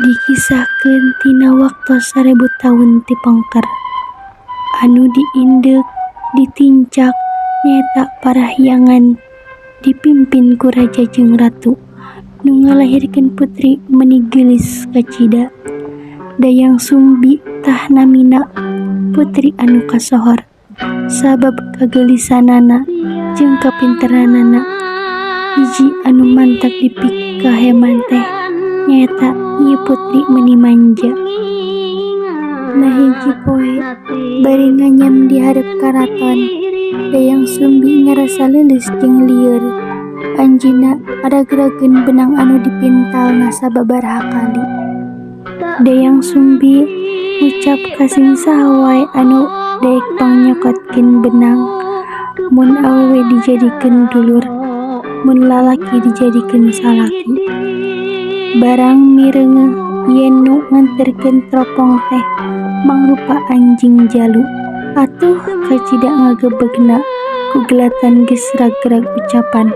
Dikisahkeun tina waktos 1000 taun ti pengker. Anu diindeg ditincak nyaeta parahyangan dipimpin ku raja jeung ratu nu ngalahirkeun putri meuni geulis kacida. Dayang Sumbi tah namina putri anu kasohor sabab kageulisanana jeung kapinteranana. Hiji anu mantak dipikaheman teh nyaeta ieu putri meuni manja. Nah hiji poe bari nganyam di hareup karaton, Dayang Sumbi ngarasa leuleus jeung lieur. Anjeunna aragragkeun benang anu dipintalna sababaraha kali. Dayang Sumbi ngucap ka sing saha wae anu daek pangyokotkeun benang, mun awewe dijadikeun dulur, mun lalaki dijadikeun salaki. Barang mireungeuh yen nu nganterkeun teropong teh mangrupa anjing jalu. Atuh kacida ngagebegna ku gelatan geus ragrag ucapan.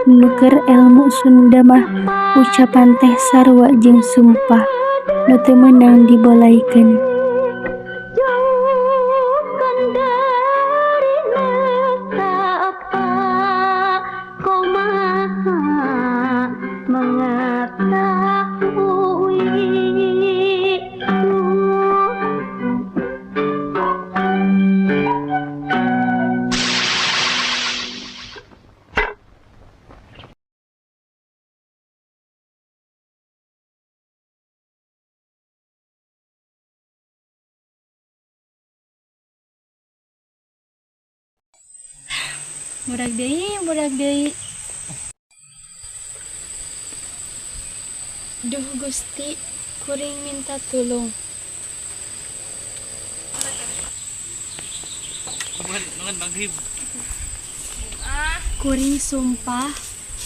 Nu keur elmu Sunda mah ucapan teh sarua jeung sumpah nu teu meunang dibolaikeun. Murag deui. Duh Gusti, kuring minta tulung. Kuring sumpah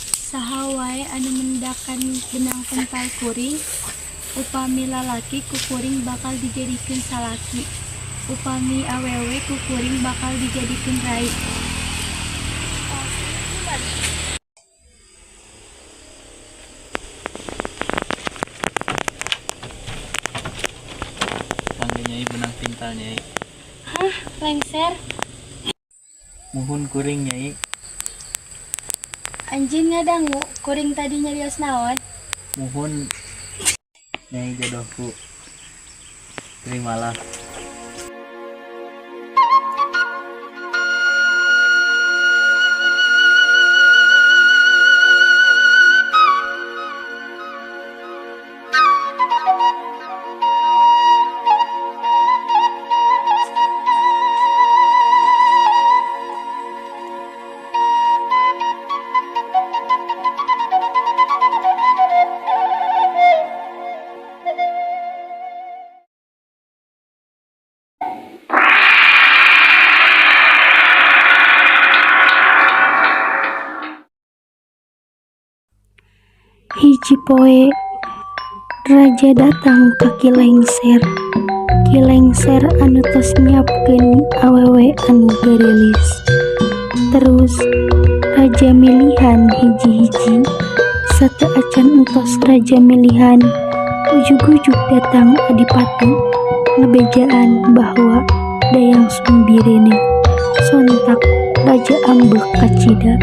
saha wae anu mendakan benang pental kuring, upami lalaki ku kuring bakal dijadikeun salaki, upami awewe ku kuring bakal dijadikeun rai. Panggil Nyai benang pintal Nyai. Hah, lengser? Muhun kuring Nyai. Anjeun ngadangu, kuring tadi nyarios naon? Muhun Nyai jodohku. Terimalah. Hiji poe raja datang ka Kilengser. Kilengser anu tos nyiapkeun awewe anu geurelis. Terus raja milihan hiji-hiji. Sateu acan entos raja milihan, ujug-ujug datang adipati ngabejaan bahwa Dayang Sumbi rene. Sontak raja ambeuk kacida.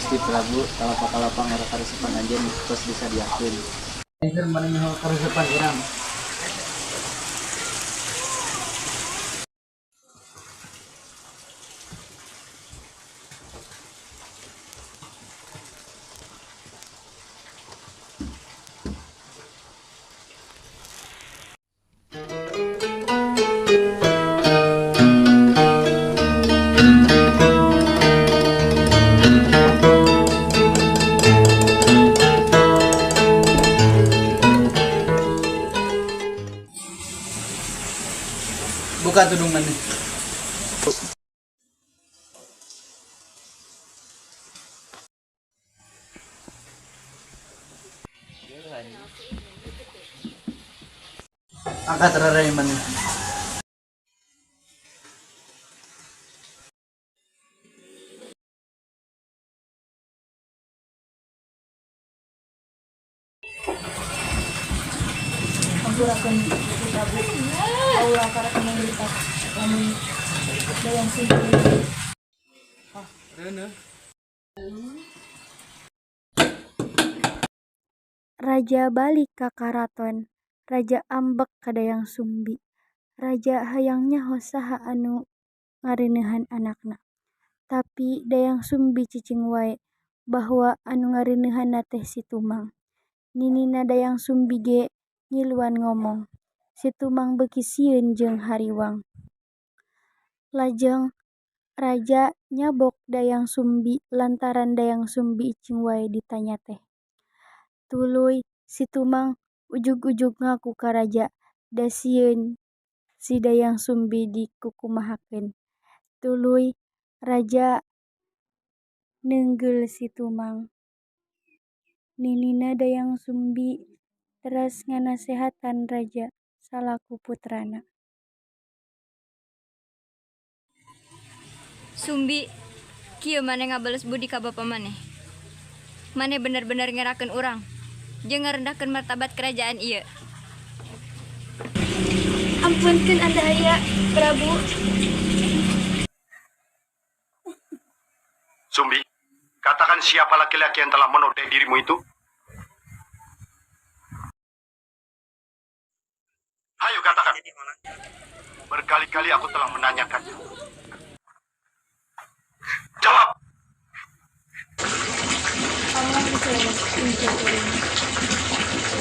Gusti Prabu kalapa-kalapa ngararesepan aja tos bisa diakeun. Keur maneh karesepan urang. Buka tudung maneh. Angkat rarai maneh. Ampurakeun Gusti Prabu. Allah karakeun lipat lamun dayang sumbi. Reuneuh. Raja balik ka karaton. Raja ambek ka dayang sumbi. Raja hayang nyaho saha anu ngareuneuhan anakna. Tapi dayang sumbi cicing wae bahwa anu ngareuneuhanna teh si Tumang. Ninina dayang sumbi ge ngiluan ngomong. Si Tumang beuki sieun jeung hariwang. Lajeng raja nyabok dayang sumbi lantaran dayang sumbi icing wae ditanya teh. Tuluy si Tumang ujug-ujug ngaku ka raja da sieun si dayang sumbi dikukumahakeun. Tuluy raja neunggel si Tumang. Ninina dayang sumbi teras nganasehatan raja salaku putrana. Sumbi, kieu maneh ngabales budi ka bapa maneh. Maneh bener-bener ngerakeun urang, jeung ngarendahkeun martabat kerajaan ieu. Ampunkeun Anda aya, Prabu. Sumbi, katakan siapa laki-laki yang telah menodai dirimu itu? Ayo katakan. Berkali-kali aku telah menanyakannya. Jawab. Allah diselamat injil kuring.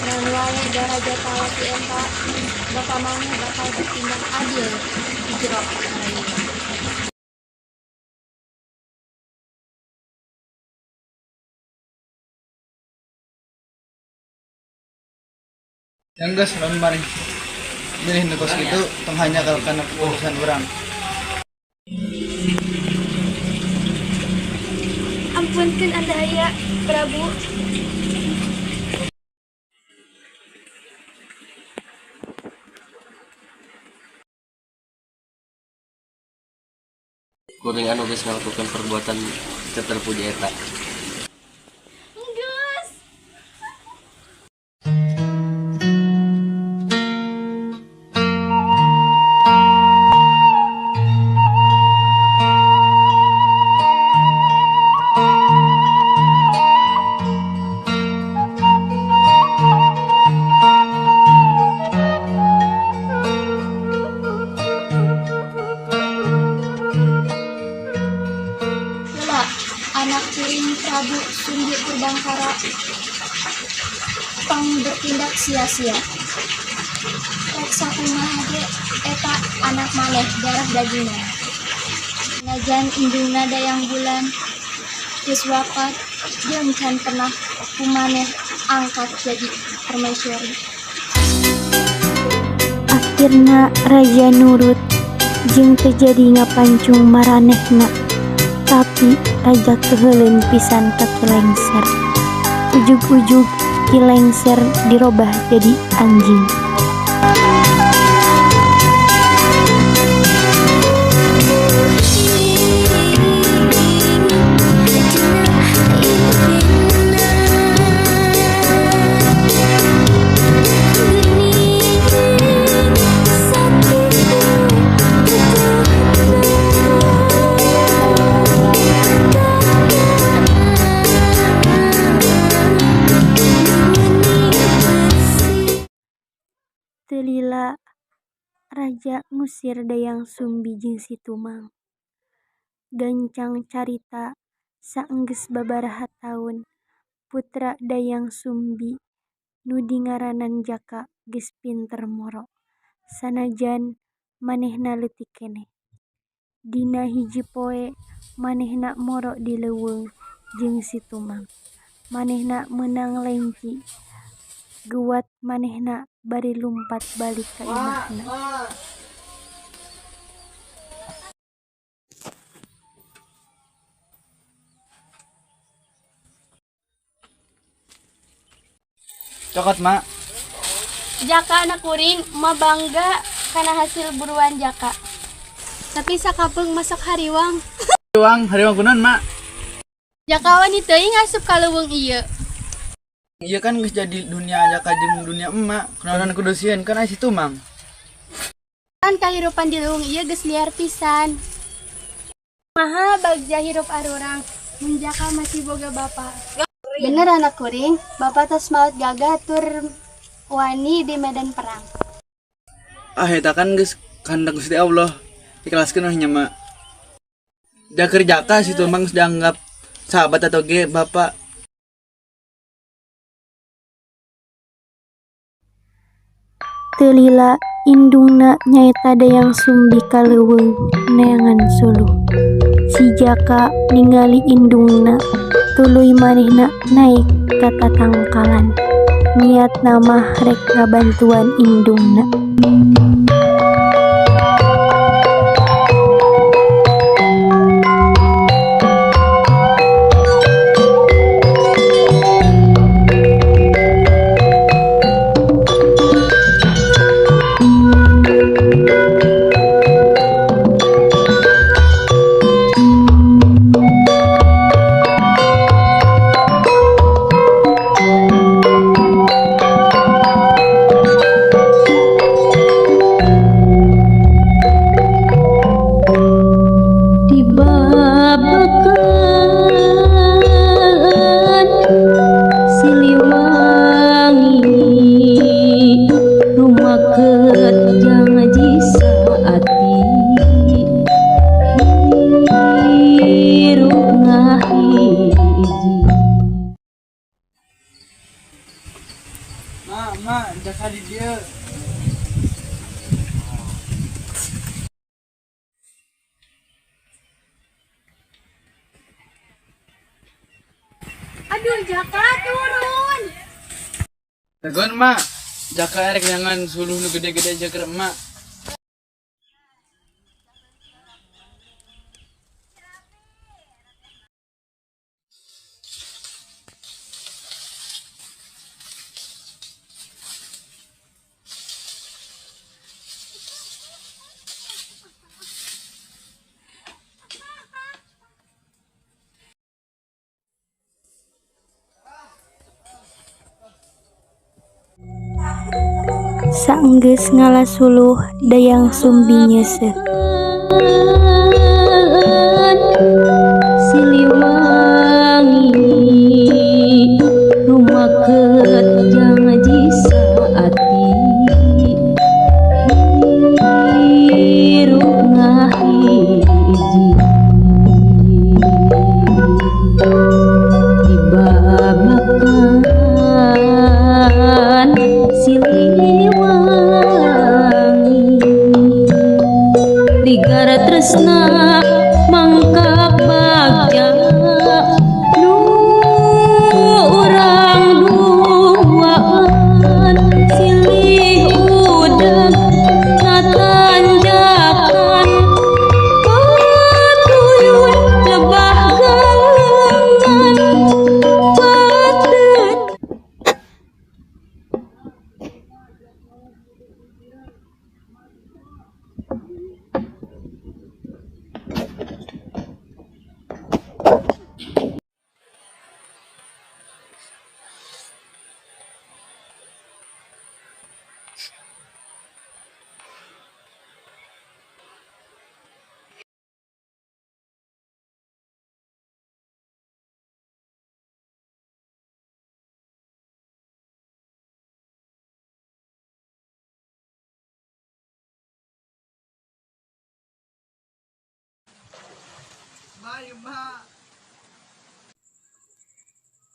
Dan wae da raja tawati eta bapa maneh bakal ditindak adil di jero ayeuna. Yang geus lamun mari milih negos kitu tong hanya kana keputusan urang. Ampunkeun Anda aya, Prabu. Kuring anu geus ngalakukeun perbuatan teu terpuji eta. Anak kuring Prabu Sumbi Purbangkara pang bertindak sia-sia. Rek sakumaha ge eta anak maneh darah dagingna. Najan indungna dayang bulan geus wafat jeung can pernah kumaneh angkat jadi permaisuri. Akhirna raja nurut jeung terjadi ngapancung maranehna. Tapi raja keheulin pisan ka Kilengser. Ujug-ujug Kilengser dirobah jadi anjing. Teu lila raja ngusir Dayang Sumbi jeung si Tumang. Gancang carita saenggeus babaraha taun putra Dayang Sumbi nu dingaranan Jaka geus pinter moro. Sanajan manehna leutik keneh. Dina hiji poe manehna moro di leuweung jeung si Tumang. Manehna meunang lengki. Guat manehna bari lumpat balik ka imahna. Cokot, Mak. Jaka anak kuring, emak bangga karena hasil buruan Jaka. Tapi sakapeung masak hariwang. Hariwang kunaon, Mak? Jaka wanita teuing asup ka leuweung ieu. Iya kan geus jadi dunia Jaka jeung dunia emak. Kunaon kudu sieun kan aya si Tumang. Kan kahirupan di leuweung ieu geus liar pisan. Maha bagja hirup arurang, mun Jaka masih boga bapa. Bener anak kuring, bapak tos maot gagah tur wani di medan perang. Eta kan geus kehendak Gusti Allah. Ikhlaskeun nya, Mak. Da keur Jaka si Tumang geus dianggap sahabat atau ge bapak. Teu lila indungna nyaeta Dayang Sumbi ka leuweung neangan suluh. Si Jaka ningali indungna tuluy manehna naik ka tatangkalan. Niatna mah rek ngabantuan indungna. Mak, Jaka di dieu. Aduh Jaka turun. Tegon, Mak. Jaka erek jangan suluh nu gede-gede aja keur emak. Saenggeus ngalasuluh Dayang Sumbi nyeuseuh. Siliwangi rumakeut jang jisaati hirup ngahiji dibabakan Siliwangi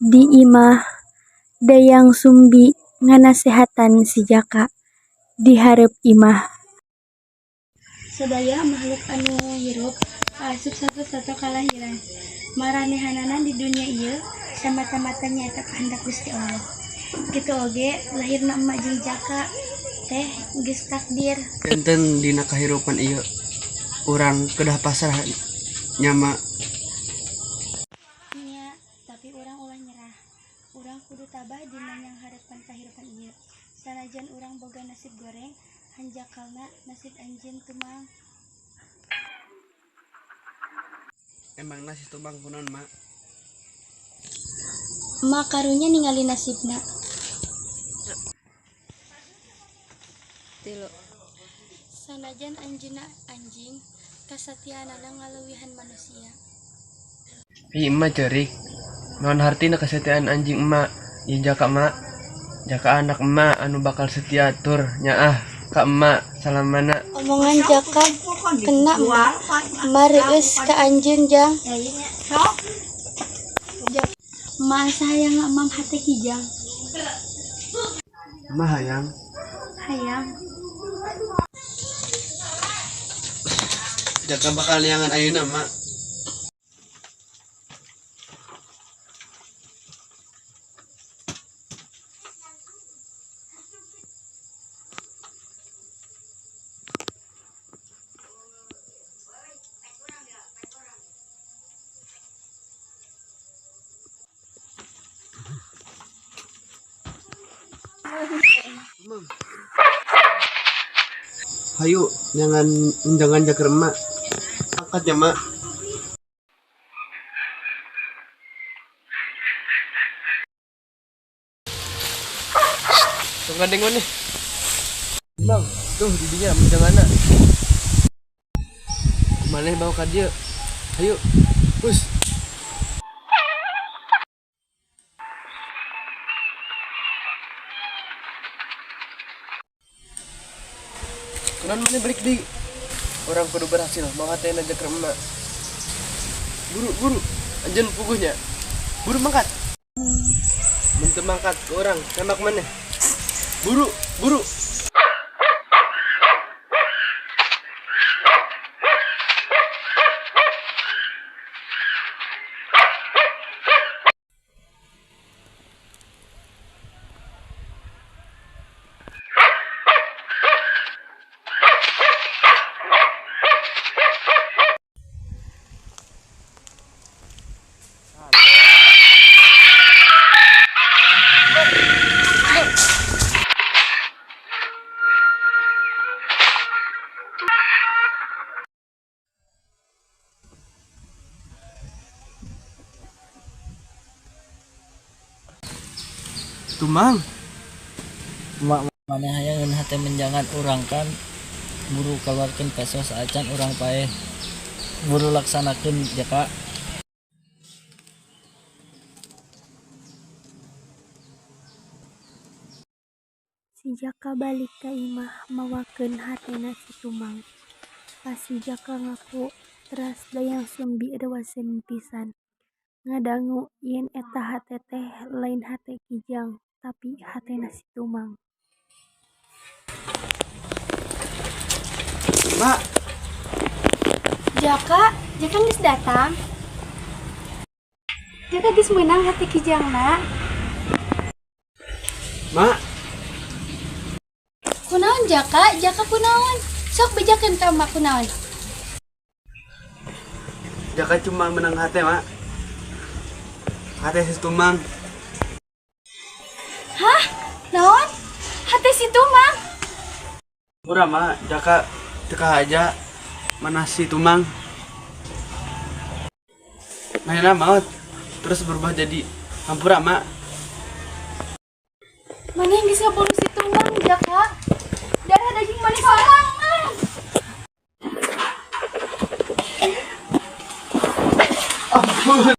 Di imah dayang sumbi nganasehatan si Jaka dihareup imah. Sadaya makhluk anu hirup asup satu-satu kalahiran. Maranehanana di dunia ieu samata-mata nyaeta kehendak Gusti Allah. Kitu oge lahirna emak jeung Jaka teh geus takdir. Enten dina kahirupan ieu urang kedah pasrah nyama. Nya, tapi urang ulah nyerah. Urang kudu tabah dina yang harapan kahirupan ieu. Sanajan urang boga nasib goreng, hanjakalna nasib anjeun teu mang. Emang nasi tumbang kunaon, Mak? Emak karunya ningali nasibna. Tilu. Sanajan anjeunna anjing, kasatiaanana ngaleuwihan manusia. Emak cerik. Non hartina kesetiaan anjing emak. Ieu Jaka emak. Jaka anak emak anu bakal setia tur nyaah ka emak salamana. Omongan Jaka kena emak. Emak reueus ka anjeun jang. Emak sayang emam hate kijang. Emak hayang. Hayang. Jaka bakal liangan ayeuna, Mak. Hayu, jangan jaker emak. Angkat ya, Mak. Tuh ngadengon nih. Bang, tuh di dinya jangan anak. Kumaneh bawa ka dieu. Hayu. Pus. Kunaon maneh balik di. Orang kudu berhasil bawa teh jaker emak. Buru, anjeun puguhnya. Buru mangkat. Mun teu mangkat ke orang, tembak maneh. Buru. Tumang. Mak mana hayang hate menjangan orang kan buru keluarkan pesos acan orang paeh buru laksanakan Jaka. Si Jaka balik ka imah mawakeun hatena si Tumang. Pas si Jaka ngaku teras dayang sumbi reuaseun pisan. Ngadangu yen eta hate teh lain hate kijang tapi hatena si Tumang. Mak, Jaka geus datang. Jaka geus meunang hate kijangna. Mak. Kunaon Jaka? Jaka kunaon? Sok bejakeun ka emak kunaon? Jaka cuma menang hate, Mak. Hate si Tumang. Hah? Naon? Hate si Tumang? Urang, Mak. Jaka teka aja mana si Tumang. Mainnya maut terus berubah jadi hampura, Mak. Mana yang geus ngabunuh si Tumang Jaka? Darah daging mana sorangan? Ampun.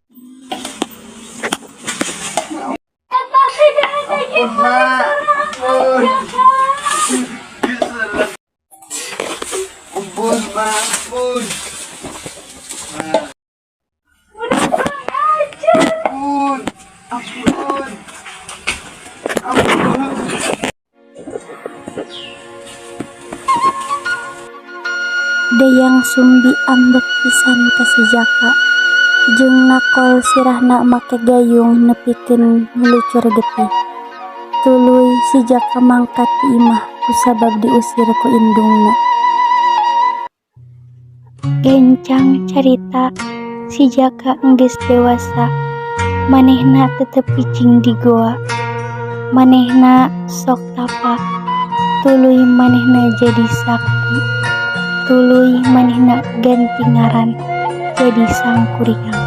Eta teh darah daging mana sorangan Jaka? Ampun, Mak. Ampun. Dayang Sumbi ambek pisan ka si Jaka jeung nakol sirahna make gayung nepikeun ngelucur getih. Tuluy si Jaka mangkat ti imah kusabab diusir ku indungna. Gencang carita si Jaka enggeus dewasa, manehna tetep picing di goa. Manehna sok tapa, tuluy manehna jadi sakti. Tuluy manehna ganti ngaran jadi Sangkuriang.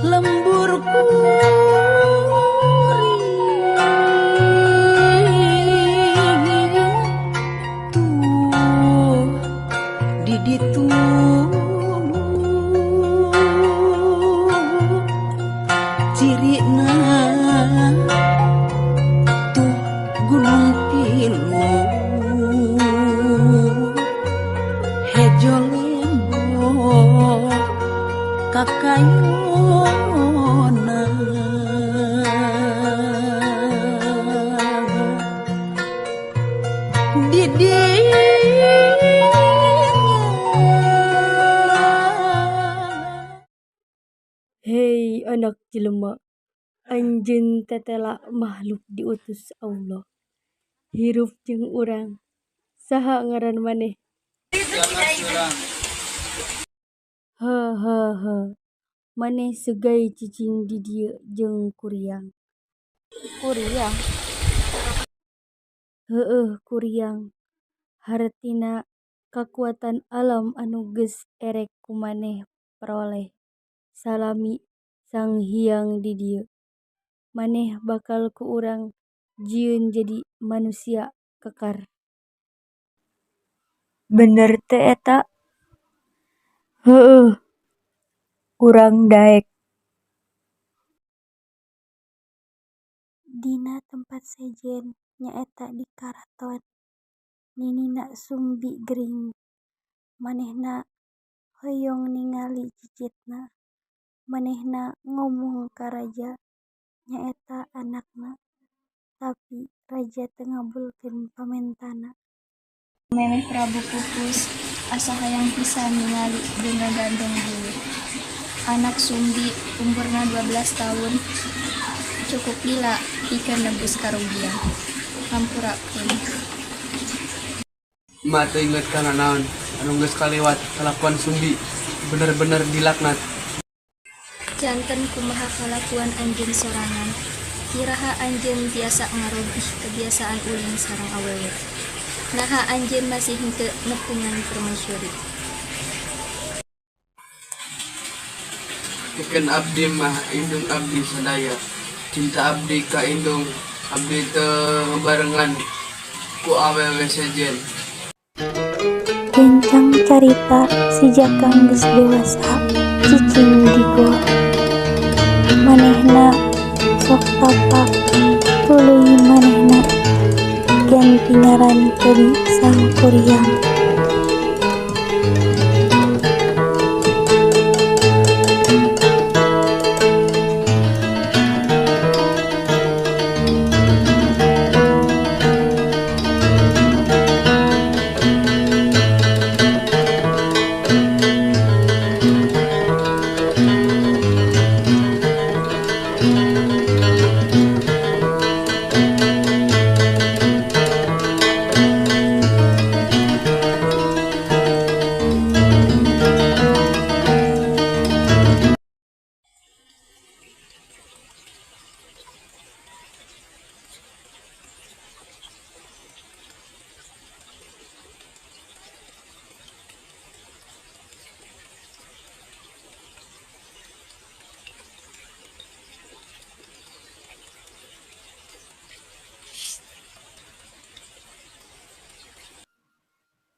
lembur kuring tuh di ditu cirina tuh gunung pilu hejo lembok kakayona Hei anak jelema, anjeun tetela makhluk diutus Allah. Hirup jeung urang. Saha ngaran maneh? Hahaha. Maneh segai cicing di dieu jeung Kuriang. Kuriang? Heueuh Kuriang. Hartina kakuatan alam anu geus erek ku maneh peroleh. Salami Sang Hyang di dieu. Maneh bakal ku urang jieun jadi manusia kekar. Bener teh eta? Heueuh. Urang daek. Dina tempat sejen nyaeta di karaton. Ninina Sumbi gering. Manehna hoyong ningali cicitna. Manehna ngomong ka raja nyaeta anakna. Tapi raja teu ngabulkeun pamentana. Memeh Prabu pupus asa hayang pisan ningali jeung ngagandong dulu. Anak Sumbi umurna 12 tahun cukup lila pikeun nebus karugian. Hampurakeun. Emak teu inget kana naon anu geus kaliwat kalakuan Sumbi bener-bener dilaknat. Janten kumaha kalakuan anjeun sorangan. Kiraha anjeun biasa ngarobih kebiasaan ulin sareng awewe. Naha anjeun masih henteu nepungan permaisuri. Pikeun abdi mah indung abdi sadaya. Cinta abdi ka indung abdi teu ngabarengan ku awewe sejen. Gencang carita si Jaka geus dewasa, cicing di goa. Manehna sok tapa, tuluy manehna ganti ngaran jadi Sangkuriang.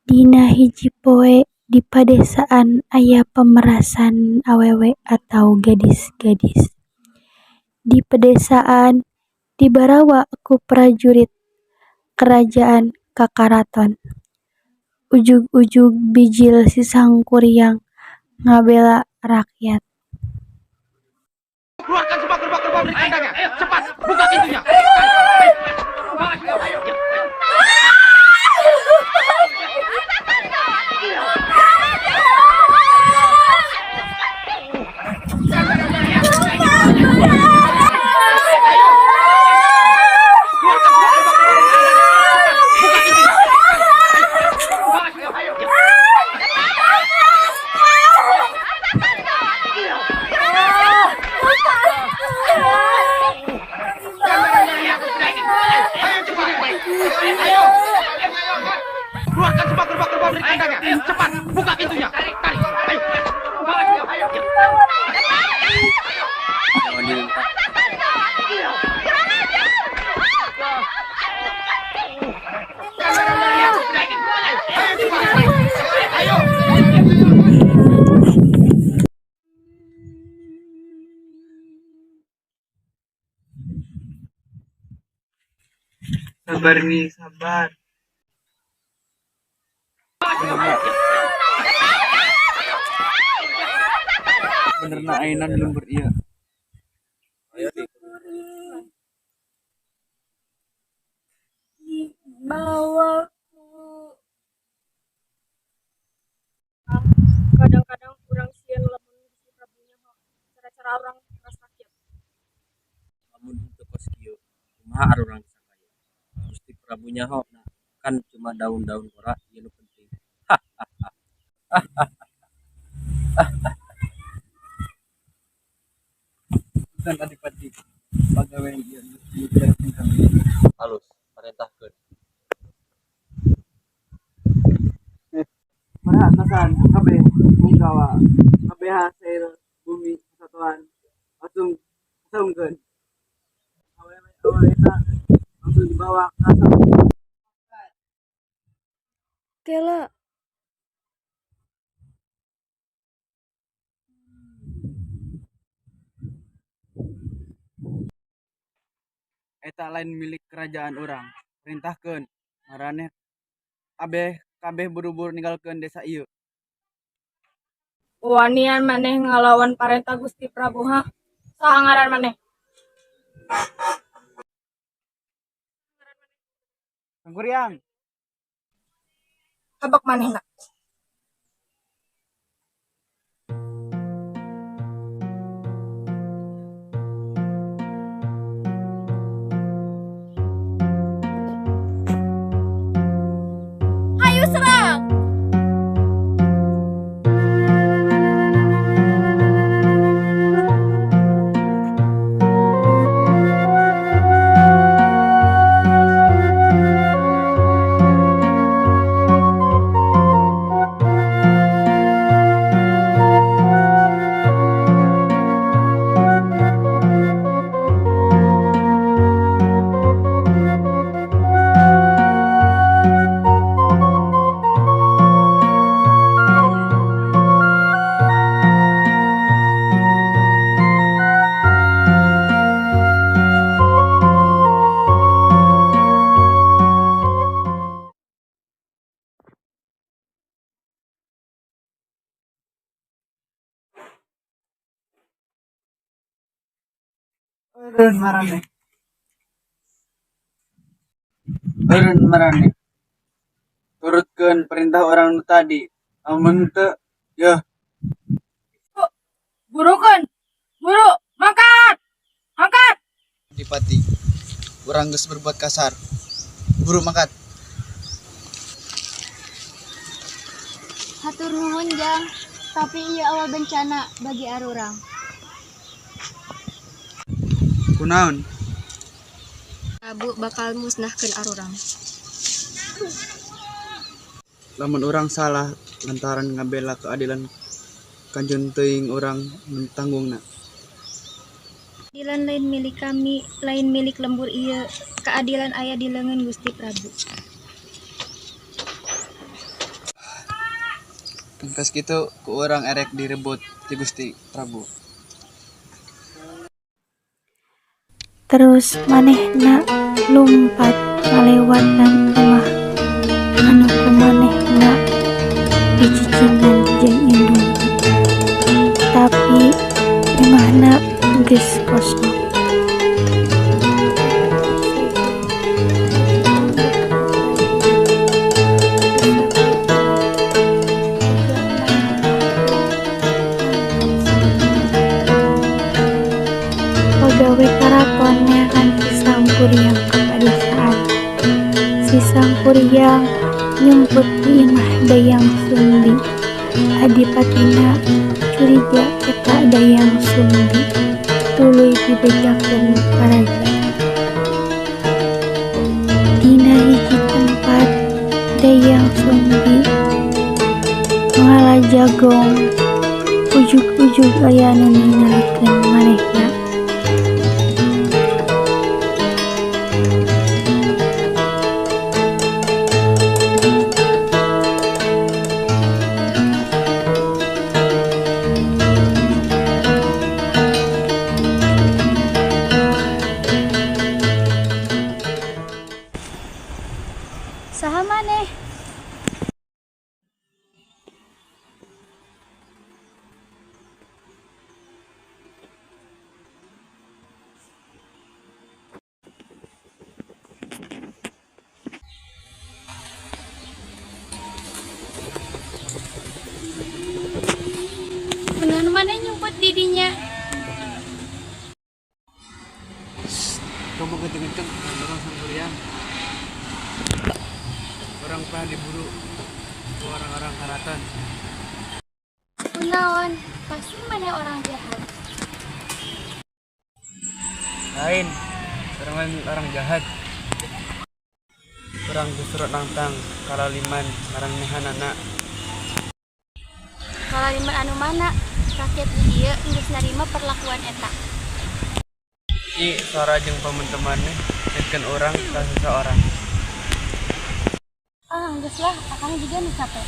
Dina hiji poe di padesaan aya pemerasan awewe atau gadis-gadis. Di pedesaan dibarawa ku prajurit kerajaan ka karaton. Ujug-ujug bijil si sangkuriang ngabela rakyat. Keluarkan semua gerbang-gerbang dari kandangnya. Cepat, buka pintunya. Keluarkan semua gerbang-gerbang dari kandangnya. Cepat, buka pintunya. Tarik. Ayo. Jangan dilentang. Sabar nih, sabar. Bener na ainan lembur iya. Bawa kadang-kadang kurang sieun lamun Gusti Prabunya cara-cara orang rasakieu. Lamun henteu kos kieu kumaha arurang sakaya Gusti Prabunya kan cuma daun-daun ora ieu nu penting. Bukan adipati pagawe ieu dibereskeun kami. Halus parentahkeun. Mana atasan kabeh mungkawa kabeh hasil bumi kesatuan langsung saungkeun. Awewe eta langsung dibawa ka Tela eta lain milik kerajaan orang. Perintahkeun maraneh kabeh buru-buru ninggalkeun desa ieu. wanian maneh ngalawan parenta Gusti Prabu saha ngaran maneh? Sangkuriang, Habak manehna. Hayu serang! eureun maraneh. Turutkeun perintah orang nu tadi. Amun teu, yeuh. Burukeun! Buru! Mangkat! Angkat! Adipati, urang geus berbuat kasar. Buru mangkat. Hatur nuhun Jang, tapi ieu awal bencana bagi arurang. Kunaon? Prabu bakal musnahkeun arurang. Lamun orang salah lantaran ngabela keadilan kanjeng teuing orang mentanggungna. Keadilan lain milik kami, lain milik lembur ieu. Keadilan aya di leungeun Gusti Prabu. Kas kitu ku urang erek direbut ti Gusti Prabu. Terus manehna lumpat ngalewatan imah anu kumanehna dicicingan jeung indung. Tapi imahna geus kosong. Pegawai karaton neangan si Sangkuriang kepadesaan. Si Sangkuriang nyemput di imah Dayang Sumbi. Adipatina curiga eta Dayang Sumbi tuluy dibejakeun karaja. Dina hiji tempat Dayang Sumbi ngalajagong ujug-ujug aya nu ningalikeun manehna. Saha maneh? Bener mana nyumput didinya? Kamu kenceng-kenceng orang Sangkuriang. Orang pah diburu ku orang-orang karaton. Kunaon? Pasti mana orang jahat. Lain, orang jahat. Orang justru nantang kalaliman marannehanana. Kalaliman anu mana? Rakyat di dieu geus narima perlakuan eta. I suara jeung pamuntemanna netkeun orang ka seseorang. Geus lah, akang juga nu capek.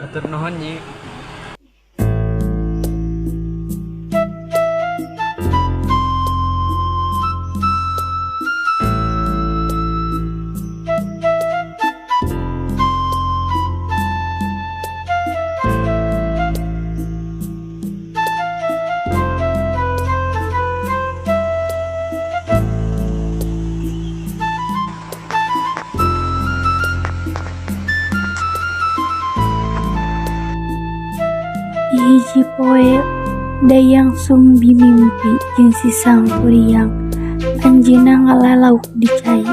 Atur nuhun Nyi. Di hiji poe Dayang Sumbi mimpi jeung si Sangkuriang anjeunna ngalalauk di cai.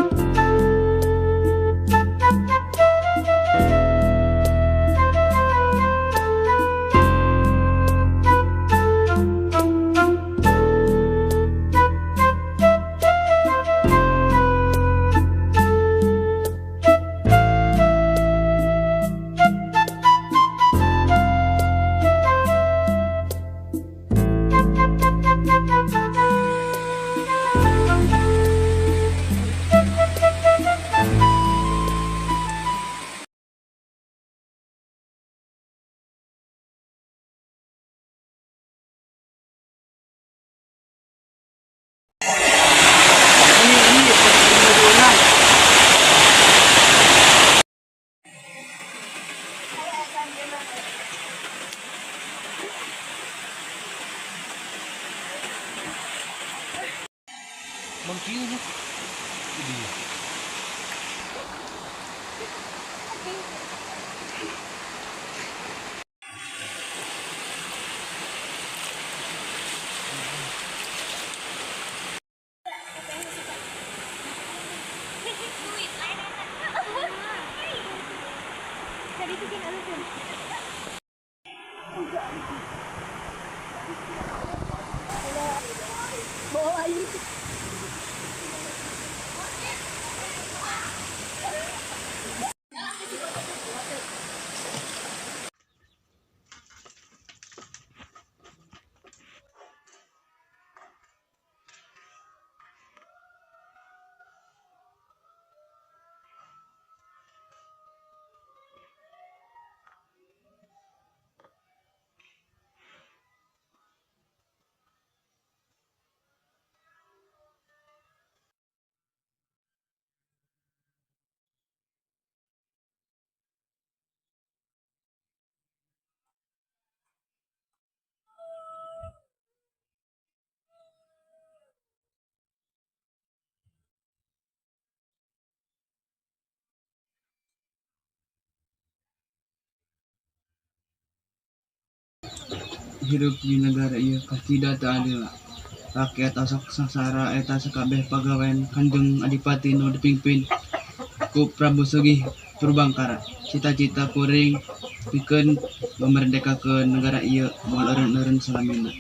hidup di negara ieu pasti da teu adil. Rakyat asok sangsara eta sakabeh pagawean Kanjeng Adipati nu dipimpin ku Prabu Sugih Purbangkara. Cita-cita kuring pikeun memerdekakeun negara ieu moal eureun-eureun salamina.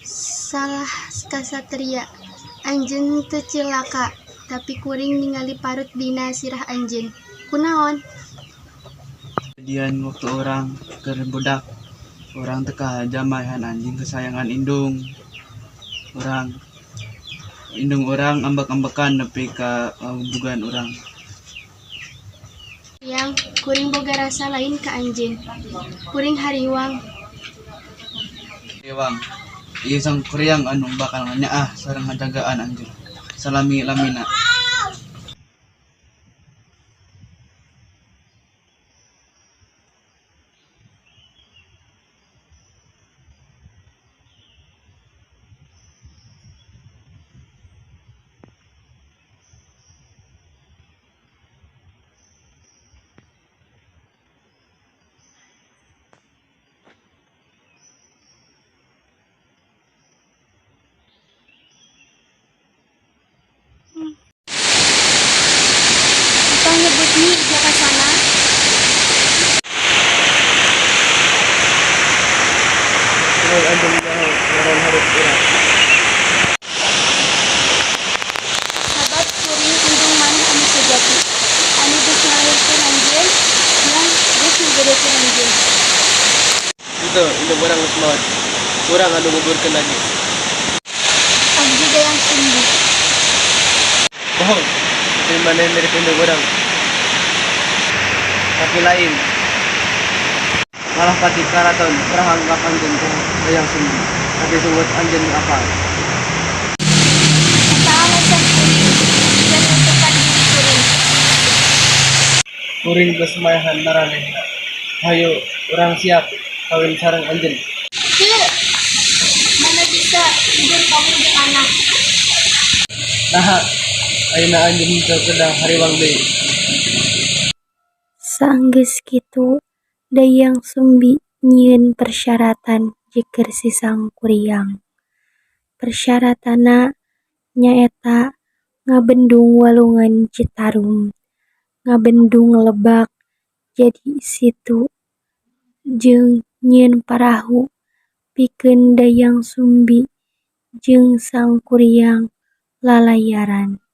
Salah kasatria. Anjeun teu cilaka, tapi kuring ningali parut dina sirah anjeun. Kunaon? Kejadian waktu orang keur budak, orang teka jamahan anjing kesayangan indung. Indung orang ambek-ambekan nepi ka bugan orang. Yang kuring boga rasa lain ka anjeun. Kuring hariwang. Dewang, ieu sang kuryang anu bakal nyaah sareng ngajagaan anjeun. Salami-lamina. Entah nyebut ni jaka sana. Kalau anjeun ngaran hareup urang. Sabab kuring indung maneh anu sejati. Anu geus ngalahirkeun anjeun, yang geus ngagedekeun anjeun. Itu indung urang geus maot. Urang anu ngugurkeun lagi. Abdi Dayang Sumbi. Bohong. Tapi maneh mirip indung urang. Tapi lain. Malah pati karaton prahanggap anjeun teh Dayang Sumbi. Tapi sungguh anjeun apa? Eta alasan kuring dan menentukan diri kuring. Kuring geus maehan maranehna. Hayu urang siap kawin sareng anjeun. Teu. Mana bisa tidur kamu jeung anak. Naha ayeuna anjeun teu kedah hariwang deui. Saenggeus kitu, Dayang Sumbi nyieun persyaratan jikeun si sang kuryang. Persyaratanna nyaeta ngabendung walungan Citarum, ngabendung Lebak jadi situ, jeung nyieun parahu pikeun Dayang Sumbi jeung sang kuryang lalayaran.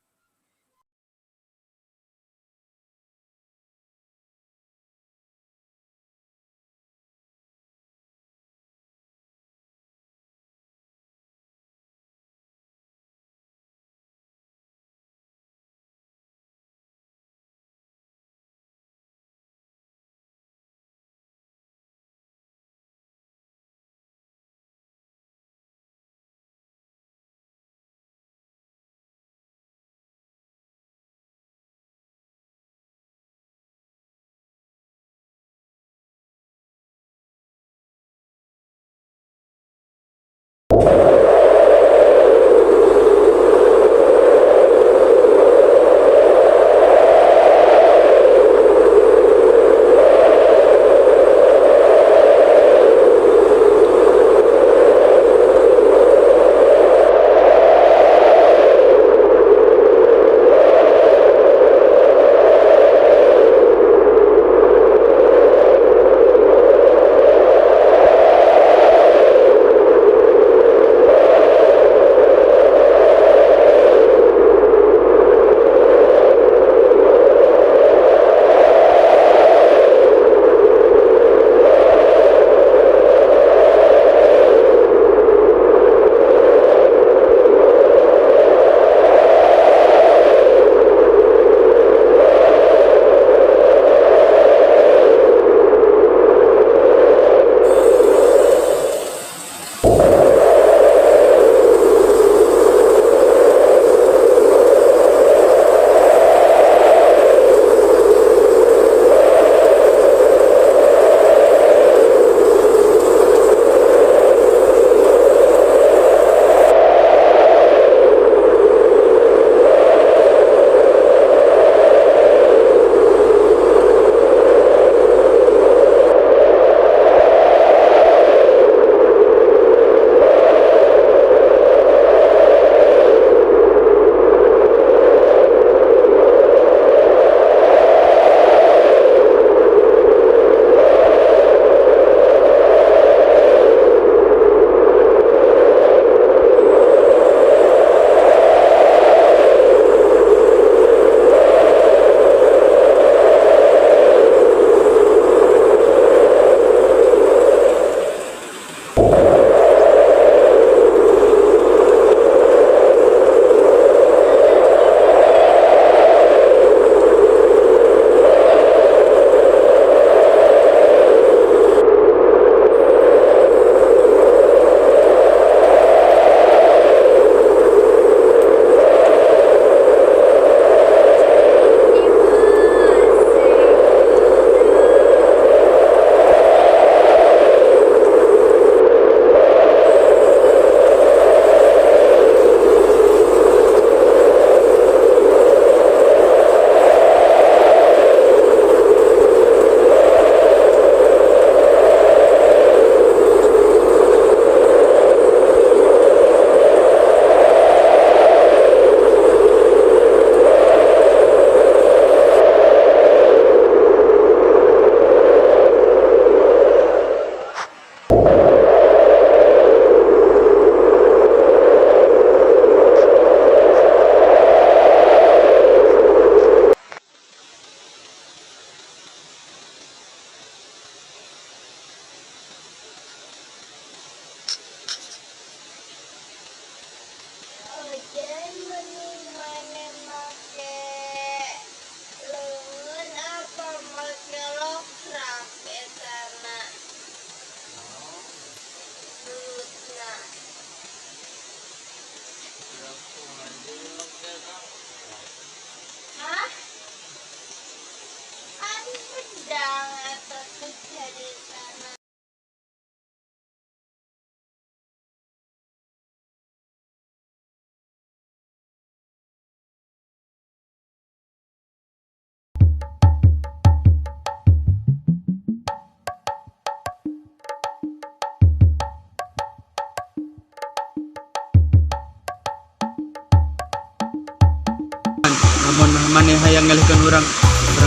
orang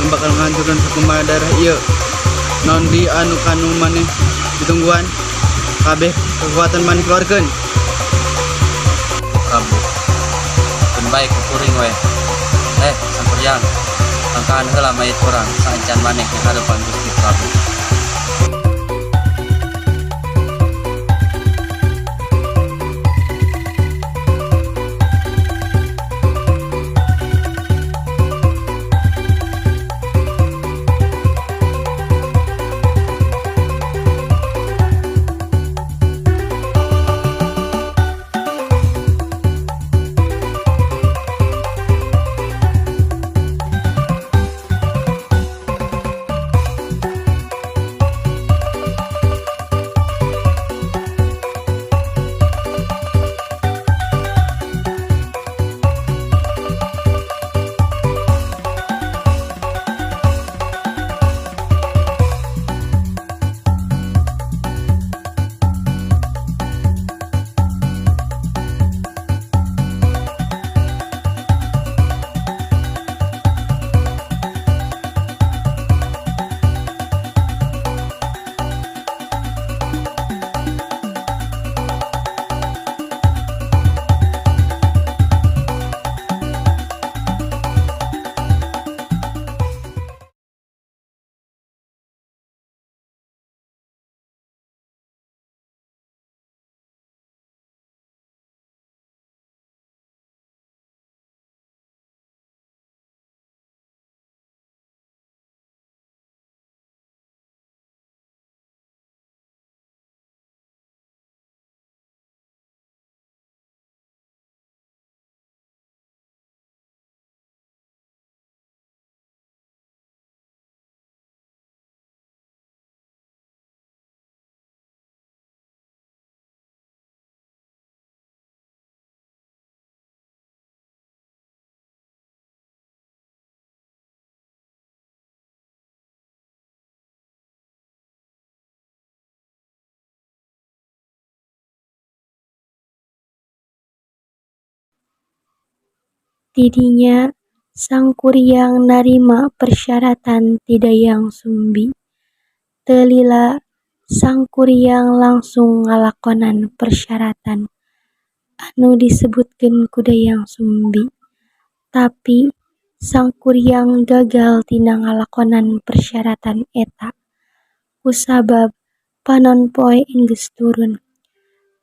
bakal menghancurkan perkembangan daerah iya. Non di anu kanu maneh ditungguan kabeh kekuatan maneh keluarkan. Prabu pun baik kuring we Sampurjang angkaan heula mayit urang saencan maneh yang harapan Gusti Prabu. Tidinya Sang Kuryang narima persyaratan ti Dayang Sumbi. Teu lila Sang Kuryang langsung ngalakonan persyaratan anu disebutkeun ku Dayang Sumbi. Tapi Sang Kuryang gagal tina ngalakonan persyaratan eta. Kusabab panon poe enggeus turun.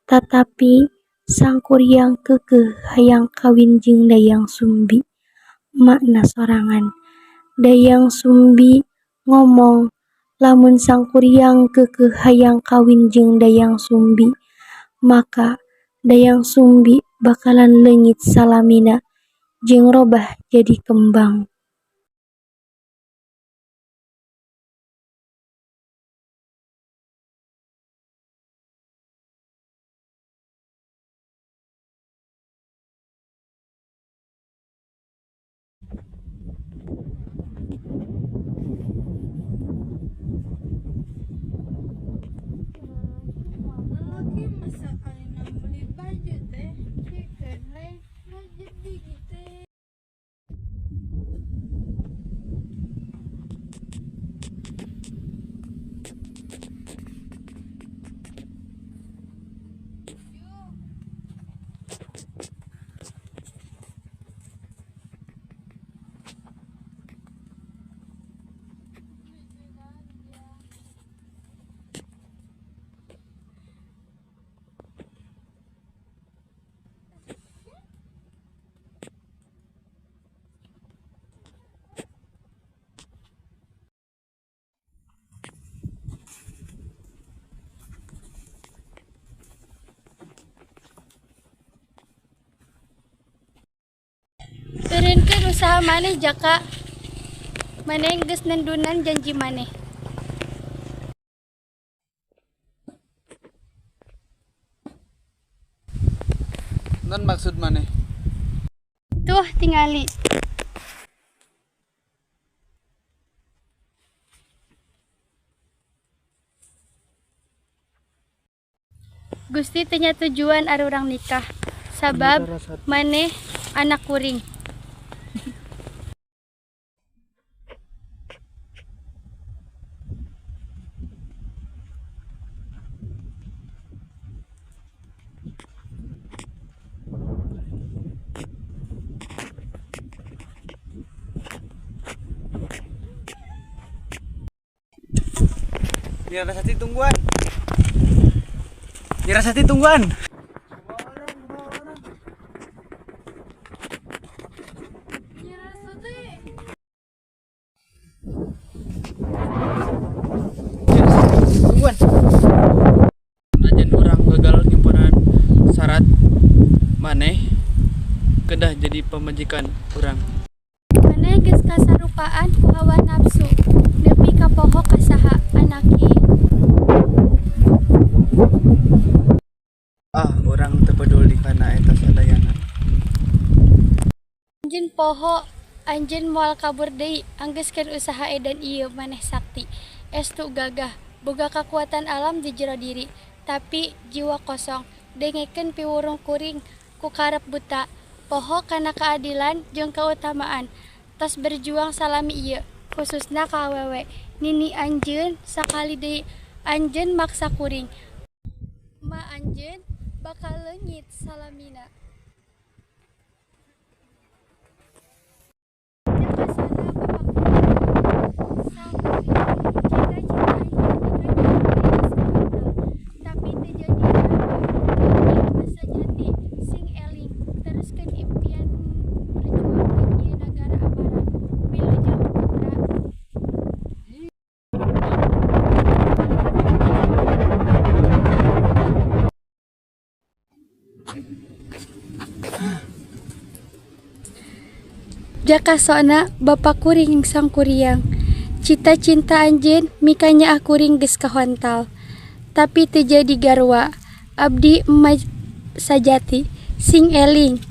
Tatapi Sang Kuryang keukeuh hayang kawin jeung Dayang Sumbi. Makna sorangan. Dayang Sumbi ngomong lamun Sang Kuryang keukeuh hayang kawin jeung Dayang Sumbi, maka Dayang Sumbi bakalan leungit salamina jeung robah jadi kembang. Turunkeun usaha maneh jaka maneh geus nendunan janji maneh. Non maksud maneh? Tuh tingali. Gusti teu nya tujuan arurang nikah. Sabab maneh anak kuring. Wirasati tungguan. Wirasati tungguan. Tungguan. Ajan orang gagal nyimpenan syarat maneh kedah jadi pemajikan orang. Maneh geus kasarupaan ku hawa nafsu, nepi ka poho kasaha anake. Orang terpeduli karena eta sadayana. Anjeun poho, anjeun moal kabur deui anggeuskeun usaha edan ieu maneh sakti. Estu gagah, boga kakuatan alam di jero diri, tapi jiwa kosong, dengekeun piwurung kuring ku karep buta. Poho kana keadilan jeung keutamaan, tos berjuang salami ieu, khususna ka awewe. Nini anjeun sakali deui anjeun maksa kuring. Ma anjeun bakal leungit salamina. Tapi terjadi masa jati sing eling teruskeun impian perjuangan ieu nagara amarah wilujeng putra. Jakasona bapa kuring sang kuriang, cita cinta anjeun mikanya akuring geus kahontal, tapi teu jadi garwa. Abdi emah sajati sing eling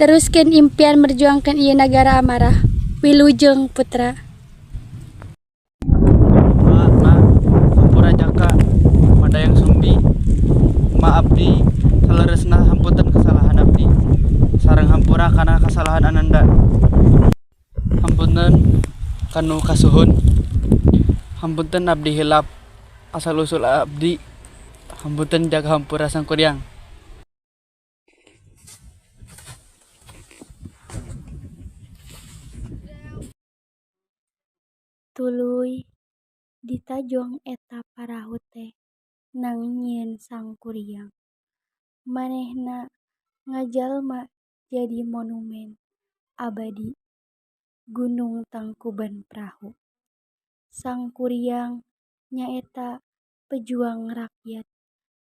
teruskeun impian merjuangkeun ieu nagara amarah wilujeng putra. Hampura jaka madayang sumbi ma abdi saleresna hampunten kesalahan abdi sareng hampura kana kesalahan ananda. Hampunten kanu kasuhun. Hampunten abdi hilap asal usul abdi. Hampunten jaga hampura sang kuriang. Tuluy ditajong eta parahu teh nang nyieun sang kuriang. Manehna ngajalma jadi monumen abadi Gunung Tangkuban Perahu. Sang kuriang nyaeta pejuang rakyat.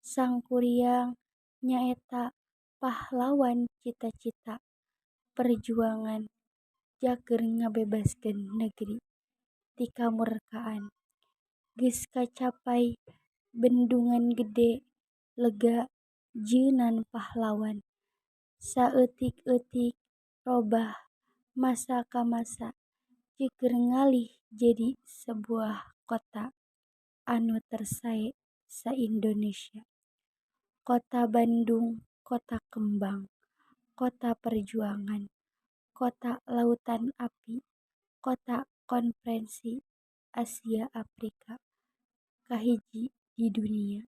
Sang kuriang nyaeta pahlawan cita-cita perjuangan jager ngabebaskeun negeri ti kamurkaan. Geus kacapai bendungan gede lega jieunan pahlawan. Saeutik-eutik robah masa ka masa jiger ngalih jadi sebuah kota anu tersae sa-Indonesia. Kota Bandung, kota kembang, kota perjuangan, kota lautan api, kota konferensi Asia Afrika kahiji di dunia.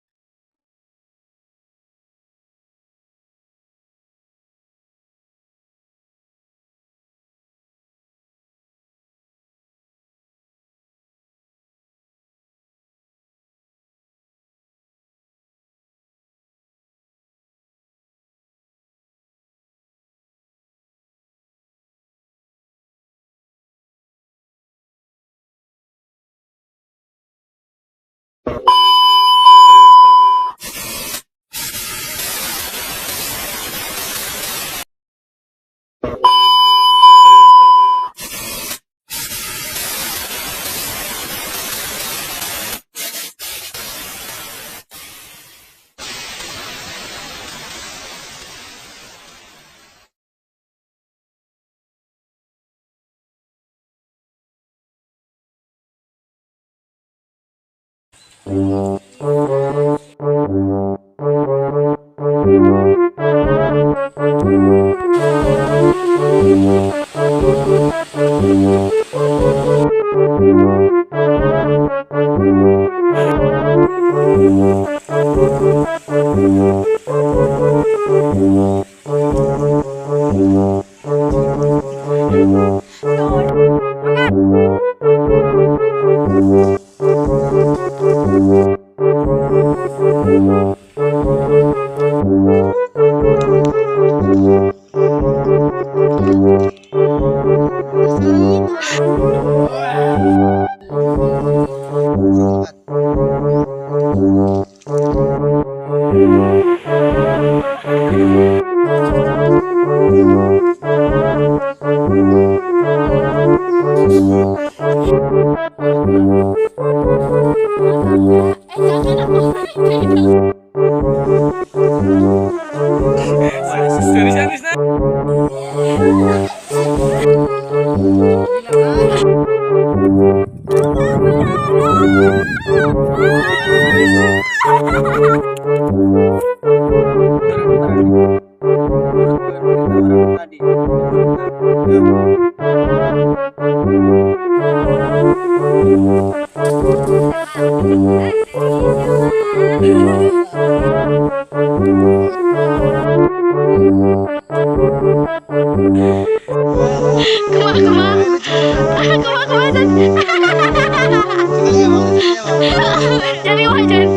Jadi wajan.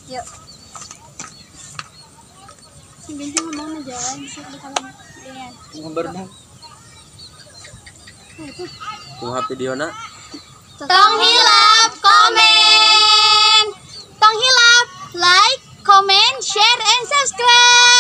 Yuk. Si Benji mau jalan sih kalau dengan. Berenang. Kumaha videona? Tong hilap, komen. Tong hilap, like, comment, share, and subscribe.